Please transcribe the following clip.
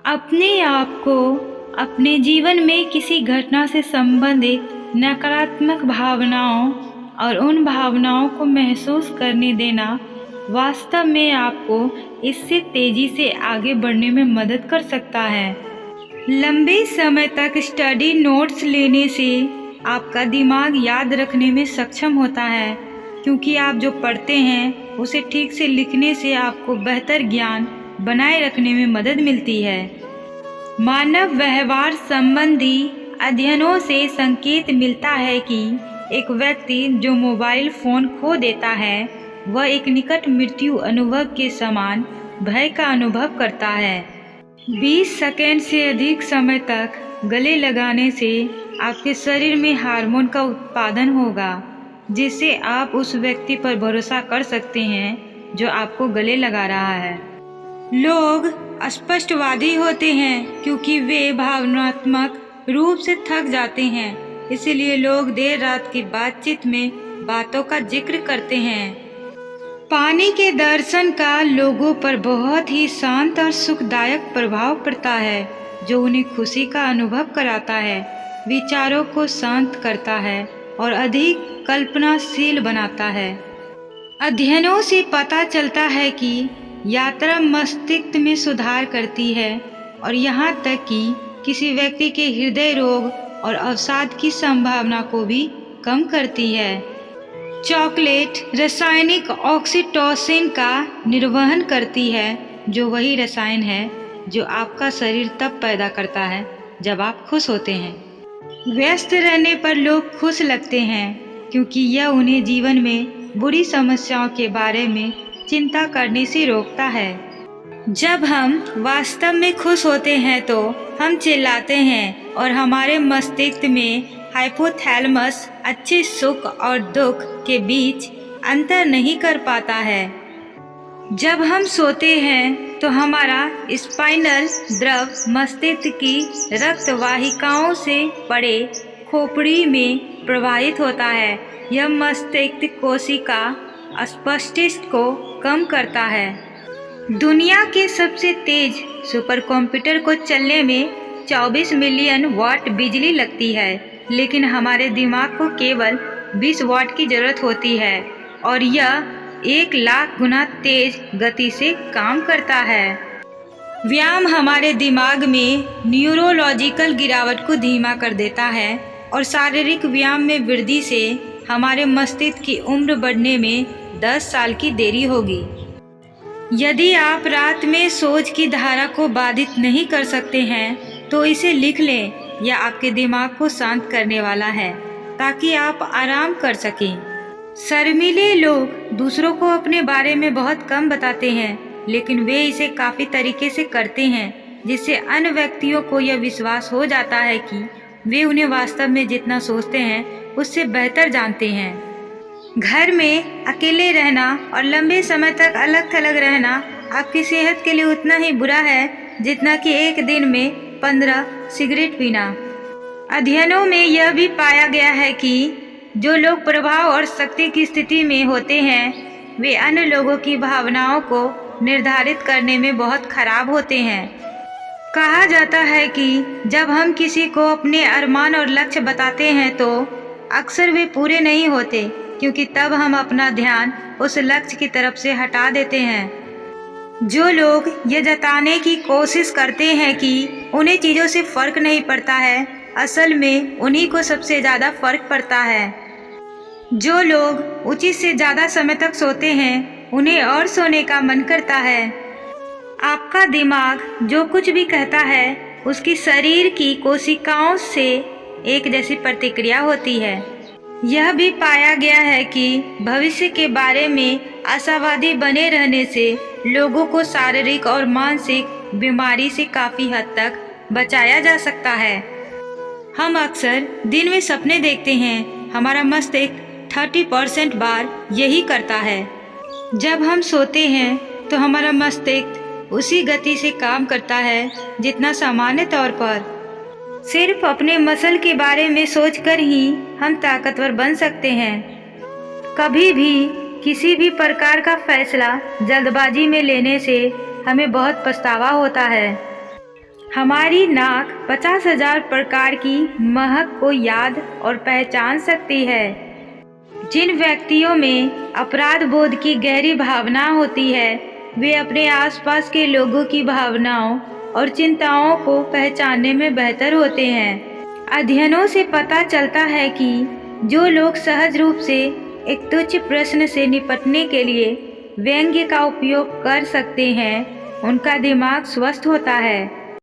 अपने आप को अपने जीवन में किसी घटना से संबंधित नकारात्मक भावनाओं और उन भावनाओं को महसूस करने देना वास्तव में आपको इससे तेजी से आगे बढ़ने में मदद कर सकता है। लंबे समय तक स्टडी नोट्स लेने से आपका दिमाग याद रखने में सक्षम होता है, क्योंकि आप जो पढ़ते हैं उसे ठीक से लिखने से आपको बेहतर ज्ञान बनाए रखने में मदद मिलती है। मानव व्यवहार संबंधी अध्ययनों से संकेत मिलता है कि एक व्यक्ति जो मोबाइल फ़ोन खो देता है वह एक निकट मृत्यु अनुभव के समान भय का अनुभव करता है। 20 सेकंड से अधिक समय तक गले लगाने से आपके शरीर में हार्मोन का उत्पादन होगा, जिससे आप उस व्यक्ति पर भरोसा कर सकते हैं जो आपको गले लगा रहा है। लोग स्पष्टवादी होते हैं क्योंकि वे भावनात्मक रूप से थक जाते हैं, इसलिए लोग देर रात की बातचीत में बातों का जिक्र करते हैं। पानी के दर्शन का लोगों पर बहुत ही शांत और सुखदायक प्रभाव पड़ता है, जो उन्हें खुशी का अनुभव कराता है, विचारों को शांत करता है और अधिक कल्पनाशील बनाता है। अध्ययनों से पता चलता है कि यात्रा मस्तिष्क में सुधार करती है और यहाँ तक कि किसी व्यक्ति के हृदय रोग और अवसाद की संभावना को भी कम करती है। चॉकलेट रासायनिक ऑक्सीटोसिन का निर्वहन करती है, जो वही रसायन है जो आपका शरीर तब पैदा करता है जब आप खुश होते हैं। व्यस्त रहने पर लोग खुश लगते हैं क्योंकि यह उन्हें जीवन में बुरी समस्याओं के बारे में चिंता करने से रोकता है। जब हम वास्तव में खुश होते हैं तो हम चिल्लाते हैं और हमारे मस्तिष्क में हाइपोथैलेमस अच्छे सुख और दुख के बीच अंतर नहीं कर पाता है। जब हम सोते हैं तो हमारा स्पाइनल द्रव मस्तिष्क की रक्त वाहिकाओं से पड़े खोपड़ी में प्रवाहित होता है। यह मस्तिष्क कोशिका अस्पष्टिस्ट को कम करता है। दुनिया के सबसे तेज सुपर कंप्यूटर को चलने में 24 मिलियन वाट बिजली लगती है, लेकिन हमारे दिमाग को केवल 20 वाट की जरूरत होती है और यह 1 लाख गुना तेज गति से काम करता है। व्यायाम हमारे दिमाग में न्यूरोलॉजिकल गिरावट को धीमा कर देता है और शारीरिक व्यायाम में वृद्धि से हमारे मस्तिष्क की उम्र बढ़ने में 10 साल की देरी होगी। यदि आप रात में सोच की धारा को बाधित नहीं कर सकते हैं तो इसे लिख लें, यह आपके दिमाग को शांत करने वाला है ताकि आप आराम कर सकें। शर्मीले लोग दूसरों को अपने बारे में बहुत कम बताते हैं, लेकिन वे इसे काफ़ी तरीके से करते हैं, जिससे अन्य व्यक्तियों को यह विश्वास हो जाता है कि वे उन्हें वास्तव में जितना सोचते हैं उससे बेहतर जानते हैं। घर में अकेले रहना और लंबे समय तक अलग थलग रहना आपकी सेहत के लिए उतना ही बुरा है जितना कि एक दिन में 15 सिगरेट पीना। अध्ययनों में यह भी पाया गया है कि जो लोग प्रभाव और शक्ति की स्थिति में होते हैं वे अन्य लोगों की भावनाओं को निर्धारित करने में बहुत खराब होते हैं। कहा जाता है कि जब हम किसी को अपने अरमान और लक्ष्य बताते हैं तो अक्सर वे पूरे नहीं होते, क्योंकि तब हम अपना ध्यान उस लक्ष्य की तरफ से हटा देते हैं। जो लोग ये जताने की कोशिश करते हैं कि उन्हें चीज़ों से फर्क नहीं पड़ता है, असल में उन्हीं को सबसे ज़्यादा फर्क पड़ता है। जो लोग उचित से ज़्यादा समय तक सोते हैं उन्हें और सोने का मन करता है। आपका दिमाग जो कुछ भी कहता है उसकी शरीर की कोशिकाओं से एक जैसी प्रतिक्रिया होती है। यह भी पाया गया है कि भविष्य के बारे में आशावादी बने रहने से लोगों को शारीरिक और मानसिक बीमारी से काफ़ी हद तक बचाया जा सकता है। हम अक्सर दिन में सपने देखते हैं, हमारा मस्तिष्क 30% बार यही करता है। जब हम सोते हैं तो हमारा मस्तिष्क उसी गति से काम करता है जितना सामान्य तौर पर। सिर्फ अपने मसल के बारे में सोचकर ही हम ताकतवर बन सकते हैं। कभी भी किसी भी प्रकार का फैसला जल्दबाजी में लेने से हमें बहुत पछतावा होता है। हमारी नाक 50,000 प्रकार की महक को याद और पहचान सकती है। जिन व्यक्तियों में अपराध बोध की गहरी भावना होती है, वे अपने आसपास के लोगों की भावनाओं और चिंताओं को पहचानने में बेहतर होते हैं। अध्ययनों से पता चलता है कि जो लोग सहज रूप से एक तुच्छ प्रश्न से निपटने के लिए व्यंग्य का उपयोग कर सकते हैं, उनका दिमाग स्वस्थ होता है।